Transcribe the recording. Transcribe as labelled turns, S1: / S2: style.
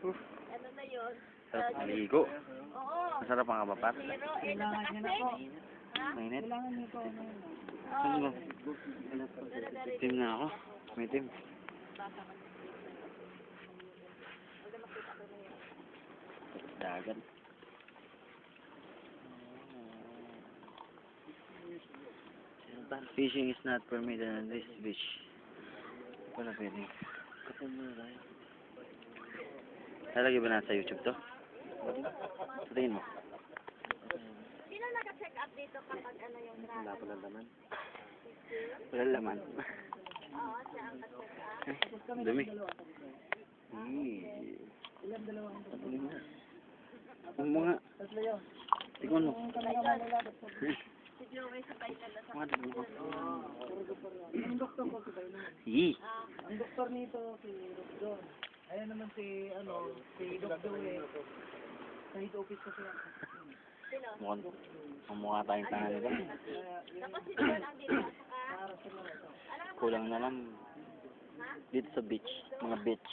S1: Ano na yun?
S2: Sarap maligo.
S1: Oo.
S2: Masarap ang kabapat.
S1: Zero. Eh, nasa kasi. Ha?
S2: Mainit.
S1: Oo.
S2: Team na ako. May team. Dagat. Fishing is not permitted on this beach. Wala pwede. Lalagay ba natin sa YouTube to? Tingin mo.
S1: Sino naka-check up dito kapag ano yung drama?
S2: Wala pala laman. Wala laman.
S1: Oo, siya ang naka-check up.
S2: Dumi. Ang mga... Tingnan mo.
S1: Si Joey sa final na sa
S2: Mga dalawa.
S3: Ang doktor ko si Baino.
S2: Yee.
S3: Ang doktor nito si Don. Ayan naman si Doc Joey. Sa head office ko siya.
S1: Sino?
S2: Ang mukha tayong tangan nila.
S1: Tapos si John ang dito at saka...
S3: Para sa mga ito.
S1: Ano ang
S2: Kulang na lang dito sa beach. Mga beach.